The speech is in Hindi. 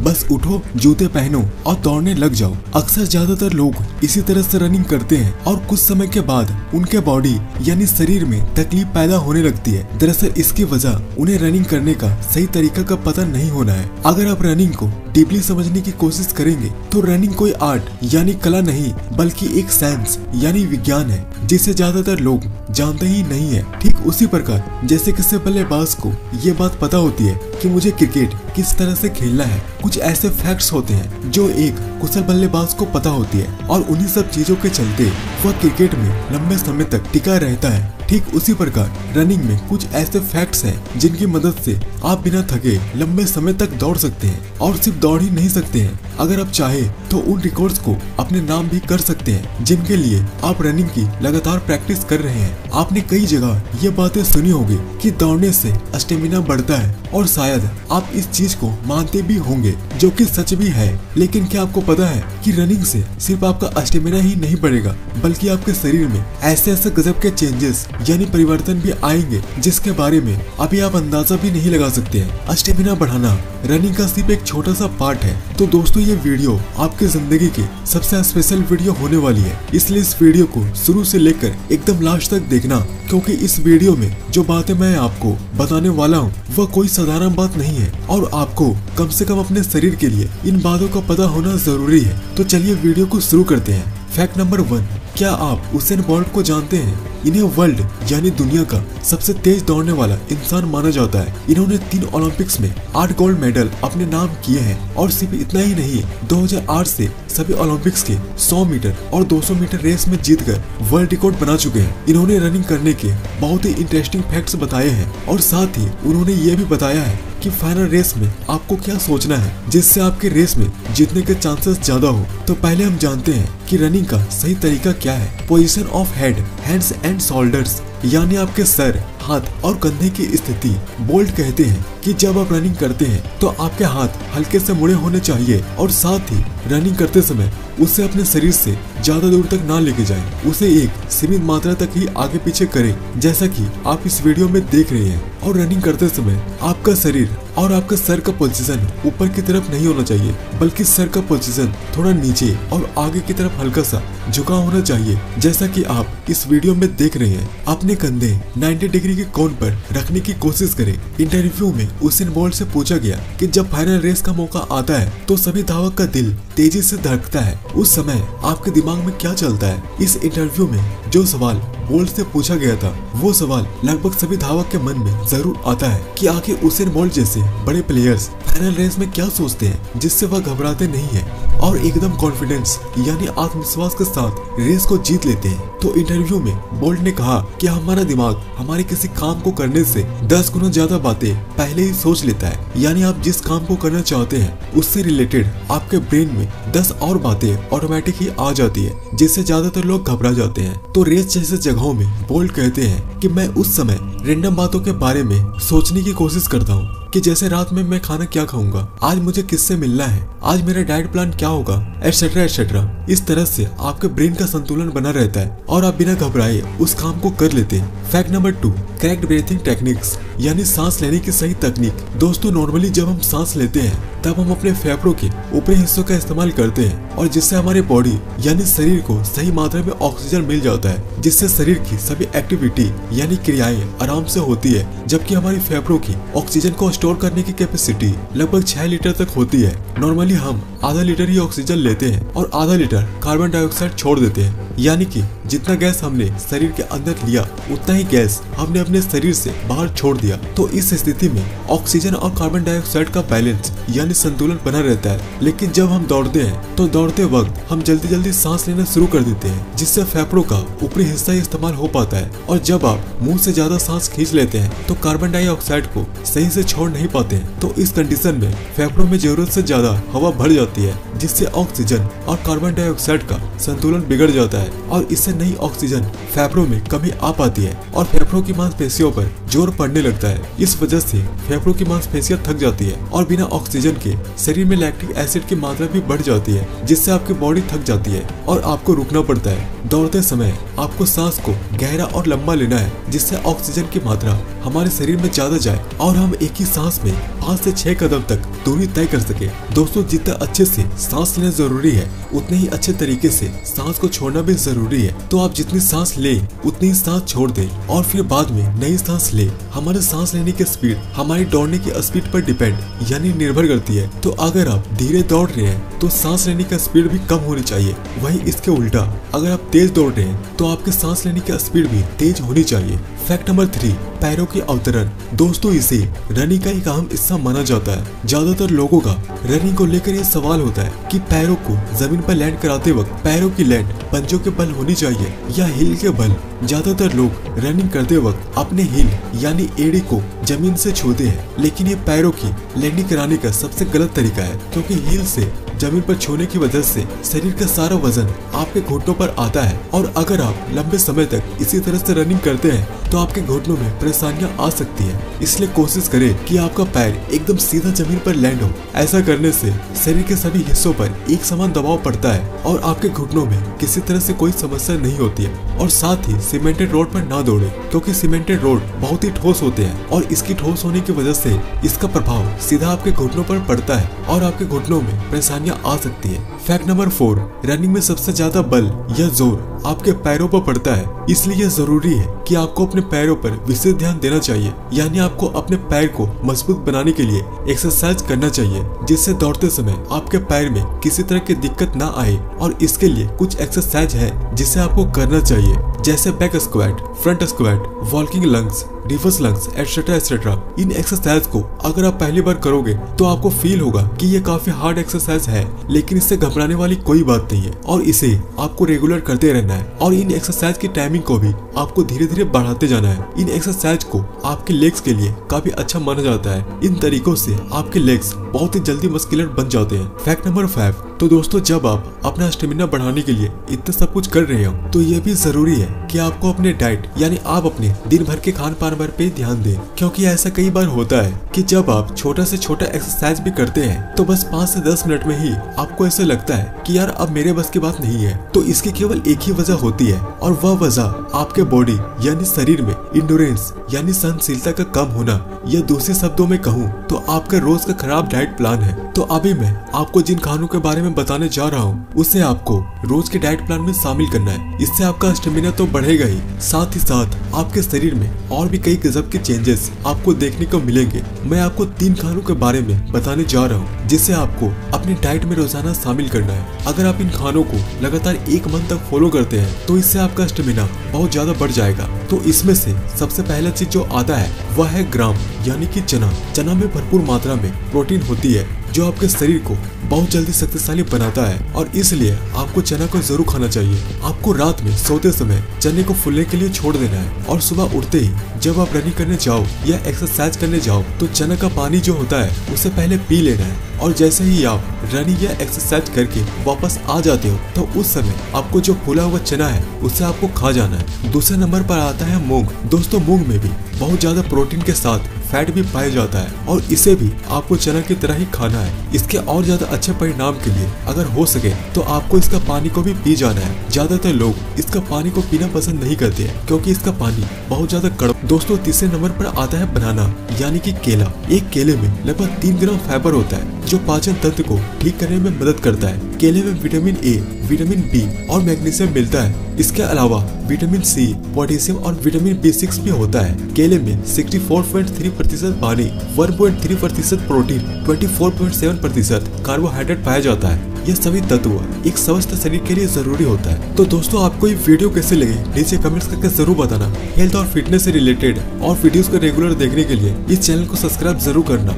बस उठो, जूते पहनो और दौड़ने लग जाओ। अक्सर ज्यादातर लोग इसी तरह से रनिंग करते हैं और कुछ समय के बाद उनके बॉडी यानी शरीर में तकलीफ पैदा होने लगती है। दरअसल इसकी वजह उन्हें रनिंग करने का सही तरीका का पता नहीं होना है। अगर आप रनिंग को डीपली समझने की कोशिश करेंगे तो रनिंग कोई आर्ट यानी कला नहीं बल्कि एक साइंस यानी विज्ञान है, जिसे ज्यादातर लोग जानते ही नहीं है। ठीक उसी प्रकार जैसे किसी बल्लेबाज को ये बात पता होती है कि मुझे क्रिकेट किस तरह से खेलना है, कुछ ऐसे फैक्ट्स होते हैं जो एक कुशल बल्लेबाज को पता होती है और उन्हीं सब चीजों के चलते वह क्रिकेट में लंबे समय तक टिका रहता है। ठीक उसी प्रकार रनिंग में कुछ ऐसे फैक्ट्स हैं जिनकी मदद से आप बिना थके लंबे समय तक दौड़ सकते हैं और सिर्फ दौड़ ही नहीं सकते हैं, अगर आप चाहे तो उन रिकॉर्ड्स को अपने नाम भी कर सकते हैं जिनके लिए आप रनिंग की लगातार प्रैक्टिस कर रहे हैं। आपने कई जगह ये बातें सुनी होगी कि दौड़ने से स्टेमिना बढ़ता है और शायद आप इस चीज को मानते भी होंगे, जो कि सच भी है। लेकिन क्या आपको पता है कि रनिंग से सिर्फ आपका स्टेमिना ही नहीं बढ़ेगा बल्कि आपके शरीर में ऐसे ऐसे गजब के चेंजेस यानी परिवर्तन भी आएंगे जिसके बारे में अभी आप अंदाजा भी नहीं लगा सकते हैं। स्टेमिना बढ़ाना रनिंग का सिर्फ एक छोटा सा पार्ट है। तो दोस्तों ये वीडियो आपकी जिंदगी की सबसे स्पेशल वीडियो होने वाली है, इसलिए इस वीडियो को शुरू से लेकर एकदम लास्ट तक देखना, क्योंकि इस वीडियो में जो बातें मैं आपको बताने वाला हूँ वह कोई साधारण बात नहीं है और आपको कम से कम अपने शरीर के लिए इन बातों का पता होना जरूरी है। तो चलिए वीडियो को शुरू करते हैं। फैक्ट नंबर 1, क्या आप उसेन बोल्ट को जानते हैं? इन्हें वर्ल्ड यानी दुनिया का सबसे तेज दौड़ने वाला इंसान माना जाता है। इन्होंने 3 ओलंपिक्स में 8 गोल्ड मेडल अपने नाम किए हैं और सिर्फ इतना ही नहीं, 2008 से सभी ओलंपिक्स के 100 मीटर और 200 मीटर रेस में जीतकर वर्ल्ड रिकॉर्ड बना चुके हैं। इन्होंने रनिंग करने के बहुत ही इंटरेस्टिंग फैक्ट्स बताए हैं और साथ ही उन्होंने ये भी बताया है कि फाइनल रेस में आपको क्या सोचना है जिससे आपके रेस में जीतने के चांसेस ज्यादा हो। तो पहले हम जानते हैं कि रनिंग का सही तरीका क्या है। Position of head, hands and shoulders यानी आपके सर, हाथ और कंधे की स्थिति। बोल्ट कहते हैं कि जब आप रनिंग करते हैं तो आपके हाथ हल्के से मुड़े होने चाहिए और साथ ही रनिंग करते समय उसे अपने शरीर से ज्यादा दूर तक ना लेके जाएं, उसे एक सीमित मात्रा तक ही आगे पीछे करें जैसा कि आप इस वीडियो में देख रहे हैं। और रनिंग करते समय आपका शरीर और आपका सर का पोजीशन ऊपर की तरफ नहीं होना चाहिए बल्कि सर का पोजीशन थोड़ा नीचे और आगे की तरफ हल्का सा झुका होना चाहिए, जैसा कि आप इस वीडियो में देख रहे हैं। अपने कंधे 90 डिग्री के कोण पर रखने की कोशिश करें। इंटरव्यू में उसेन बोल्ट से पूछा गया कि जब फाइनल रेस का मौका आता है तो सभी धावक का दिल तेजी से धड़कता है, उस समय आपके दिमाग में क्या चलता है? इस इंटरव्यू में जो सवाल बोल्ट से पूछा गया था वो सवाल लगभग सभी धावक के मन में जरूर आता है कि आखिर उसेन बोल्ट जैसे बड़े प्लेयर्स फाइनल रेस में क्या सोचते हैं जिससे वह घबराते नहीं है और एकदम कॉन्फिडेंस यानी आत्मविश्वास के साथ रेस को जीत लेते हैं। तो इंटरव्यू में बोल्ट ने कहा कि हमारा दिमाग हमारे किसी काम को करने से 10 गुना ज्यादा बातें पहले ही सोच लेता है, यानी आप जिस काम को करना चाहते हैं उससे रिलेटेड आपके ब्रेन में 10 और बातें ऑटोमेटिक ही आ जाती है, जिससे ज्यादातर लोग घबरा जाते हैं। तो रेस जैसे जगहों में बोल्ट कहते हैं कि मैं उस समय रैंडम बातों के बारे में सोचने की कोशिश करता हूँ कि जैसे रात में मैं खाना क्या खाऊंगा, आज मुझे किससे मिलना है, आज मेरा डाइट प्लान क्या होगा, एटसेट्रा एटसेट्रा। इस तरह से आपके ब्रेन का संतुलन बना रहता है और आप बिना घबराए उस काम को कर लेते हैं। Fact number 2, correct breathing techniques यानी सांस लेने की सही तकनीक। दोस्तों नॉर्मली जब हम सांस लेते हैं तब हम अपने फेफड़ों के ऊपरी हिस्सों का इस्तेमाल करते हैं और जिससे हमारे बॉडी यानी शरीर को सही मात्रा में ऑक्सीजन मिल जाता है, जिससे शरीर की सभी एक्टिविटी यानी क्रियाएं आराम से होती है। जबकि हमारी फेफड़ों की ऑक्सीजन को स्टोर करने की कैपेसिटी लगभग 6 लीटर तक होती है। नॉर्मली हम आधा लीटर ही ऑक्सीजन लेते हैं और आधा लीटर कार्बन डाइऑक्साइड छोड़ देते हैं, यानी कि जितना गैस हमने शरीर के अंदर लिया उतना ही गैस हमने अपने शरीर से बाहर छोड़ दिया। तो इस स्थिति में ऑक्सीजन और कार्बन डाइऑक्साइड का बैलेंस यानी संतुलन बना रहता है। लेकिन जब हम दौड़ते हैं तो दौड़ते वक्त हम जल्दी जल्दी सांस लेना शुरू कर देते हैं, जिससे फेफड़ों का ऊपरी हिस्सा ही इस्तेमाल हो पाता है और जब आप मुंह से ज्यादा सांस खींच लेते हैं तो कार्बन डाइऑक्साइड को सही से छोड़ नहीं पाते हैं। तो इस कंडीशन में फेफड़ों में जरूरत से ज्यादा हवा भर जाती है, जिससे ऑक्सीजन और कार्बन डाइऑक्साइड का संतुलन बिगड़ जाता है और इससे नई ऑक्सीजन फेफड़ों में कमी आ पाती है और फेफड़ों की मांसपेशियों पर जोर पड़ने लगता है। इस वजह से फेफड़ों की मांसपेशियां थक जाती है और बिना ऑक्सीजन के शरीर में लैक्टिक एसिड की मात्रा भी बढ़ जाती है, जिससे आपकी बॉडी थक जाती है और आपको रुकना पड़ता है। दौड़ते समय आपको सांस को गहरा और लंबा लेना है, जिससे ऑक्सीजन की मात्रा हमारे शरीर में ज्यादा जाए और हम एक ही सांस में 5 से 6 कदम तक दूरी तय कर सके। दोस्तों, जितना अच्छे से सांस लेना जरूरी है उतने ही अच्छे तरीके से सांस को छोड़ना भी जरूरी है। तो आप जितनी सांस ले उतनी ही सांस छोड़ दे और फिर बाद में नई सांस ले। हमारे सांस लेने की स्पीड हमारी दौड़ने की स्पीड पर डिपेंड यानी निर्भर करती है। तो अगर आप धीरे दौड़ रहे हैं तो सांस लेने का स्पीड भी कम होनी चाहिए। वहीं इसके उल्टा अगर आप तेज दौड़ रहे हैं तो आपके सांस लेने की स्पीड भी तेज होनी चाहिए। फैक्ट नंबर 3, पैरों के अवतरण। दोस्तों, इसे रनिंग का एक अहम हिस्सा माना जाता है। ज्यादातर लोगों का रनिंग को लेकर ये सवाल होता है कि पैरों को जमीन पर लैंड कराते वक्त पैरों की लैंड पंजों के बल होनी चाहिए या हील के बल। ज्यादातर लोग रनिंग करते वक्त अपने हील यानी एड़ी को जमीन से छूते हैं, लेकिन ये पैरों की लैंडिंग कराने का सबसे गलत तरीका है, क्योंकि हील से जमीन पर छूने की वजह से शरीर का सारा वजन आपके घुटनों पर आता है और अगर आप लंबे समय तक इसी तरह से रनिंग करते हैं तो आपके घुटनों में परेशानियां आ सकती है। इसलिए कोशिश करें कि आपका पैर एकदम सीधा जमीन पर लैंड हो। ऐसा करने से शरीर के सभी हिस्सों पर एक समान दबाव पड़ता है और आपके घुटनों में किसी तरह से कोई समस्या नहीं होती है। और साथ ही सीमेंटेड रोड पर ना दौड़े, क्योंकि सीमेंटेड रोड बहुत ही ठोस होते हैं और इसकी ठोस होने की वजह से इसका प्रभाव सीधा आपके घुटनों पर पड़ता है और आपके घुटनों में परेशानियां आ सकती है। फैक्ट नंबर 4, रनिंग में सबसे ज्यादा बल या जोर आपके पैरों पर पड़ता है। इसलिए जरूरी है कि आपको अपने पैरों पर विशेष ध्यान देना चाहिए, यानी आपको अपने पैर को मजबूत बनाने के लिए एक्सरसाइज करना चाहिए, जिससे दौड़ते समय आपके पैर में किसी तरह की दिक्कत ना आए। और इसके लिए कुछ एक्सरसाइज है जिसे आपको करना चाहिए, जैसे back squat, front squat, walking lunges, reverse lunges, etcetera etcetera. इन एक्सरसाइज को अगर आप पहली बार करोगे तो आपको फील होगा कि ये काफी हार्ड एक्सरसाइज है, लेकिन इससे घबराने वाली कोई बात नहीं है और इसे आपको रेगुलर करते रहना है। और इन एक्सरसाइज की टाइमिंग को भी आपको धीरे धीरे बढ़ाते जाना है। इन एक्सरसाइज को आपके लेग्स के लिए काफी अच्छा माना जाता है। इन तरीकों से आपके लेग्स बहुत ही जल्दी मस्कुलर बन जाते हैं। फैक्ट नंबर 5, तो दोस्तों, जब आप अपना स्टेमिना बढ़ाने के लिए इतना सब कुछ कर रहे हो तो ये भी जरूरी है कि आपको अपने डाइट यानी आप अपने दिन भर के खान पान पर पे ध्यान दें, क्योंकि ऐसा कई बार होता है कि जब आप छोटा से छोटा एक्सरसाइज भी करते हैं तो बस 5 से 10 मिनट में ही आपको ऐसा लगता है कि यार अब मेरे बस की बात नहीं है। तो इसकी केवल एक ही वजह होती है और वह वजह आपके बॉडी यानी शरीर में इंडोरेंस यानी सहनशीलता का कम होना, या दूसरे शब्दों में कहूँ तो आपका रोज का खराब डाइट प्लान है। तो अभी मैं आपको जिन खानों के बारे में बताने जा रहा हूँ उसे आपको रोज के डाइट प्लान में शामिल करना है। इससे आपका स्टेमिना तो बढ़ेगा ही, साथ ही साथ आपके शरीर में और भी कई गजब के चेंजेस आपको देखने को मिलेंगे। मैं आपको 3 खानों के बारे में बताने जा रहा हूँ जिसे आपको अपनी डाइट में रोजाना शामिल करना है। अगर आप इन खानों को लगातार 1 मंथ तक फॉलो करते हैं तो इससे आपका स्टेमिना बहुत ज्यादा बढ़ जाएगा। तो इसमें से सबसे पहला चीज जो आता है वह है ग्राम यानी कि चना। चना में भरपूर मात्रा में प्रोटीन होती है जो आपके शरीर को बहुत जल्दी शक्तिशाली बनाता है और इसलिए आपको चना को जरूर खाना चाहिए। आपको रात में सोते समय चने को फूलने के लिए छोड़ देना है और सुबह उठते ही जब आप रनिंग करने जाओ या एक्सरसाइज करने जाओ तो चना का पानी जो होता है उसे पहले पी लेना है और जैसे ही आप रनिंग या एक्सरसाइज करके वापस आ जाते हो तो उस समय आपको जो फूला हुआ चना है उसे आपको खा जाना है। दूसरे नंबर पर आता है मूंग। दोस्तों, मूंग में भी बहुत ज्यादा प्रोटीन के साथ फैट भी पाया जाता है और इसे भी आपको चना की तरह ही खाना है। इसके और ज्यादा अच्छे परिणाम के लिए अगर हो सके तो आपको इसका पानी को भी पी जाना है। ज्यादातर लोग इसका पानी को पीना पसंद नहीं करते हैं क्योंकि इसका पानी बहुत ज्यादा कड़वा। दोस्तों, तीसरे नंबर पर आता है बनाना यानी कि केला। एक केले में लगभग 3 ग्राम फाइबर होता है जो पाचन तंत्र को ठीक करने में मदद करता है। केले में विटामिन ए, विटामिन बी और मैग्नीशियम मिलता है। इसके अलावा विटामिन सी, पोटेशियम और विटामिन B6 भी होता है। केले में 64.3% पानी, 1.3% प्रोटीन, 24.7% कार्बोहाइड्रेट पाया जाता है। ये सभी तत्व एक स्वस्थ शरीर के लिए जरूरी होता है। तो दोस्तों, आपको ये वीडियो कैसे लगे नीचे कमेंट्स करके जरूर बताना। हेल्थ और फिटनेस से रिलेटेड और वीडियोस को रेगुलर देखने के लिए इस चैनल को सब्सक्राइब जरूर करना।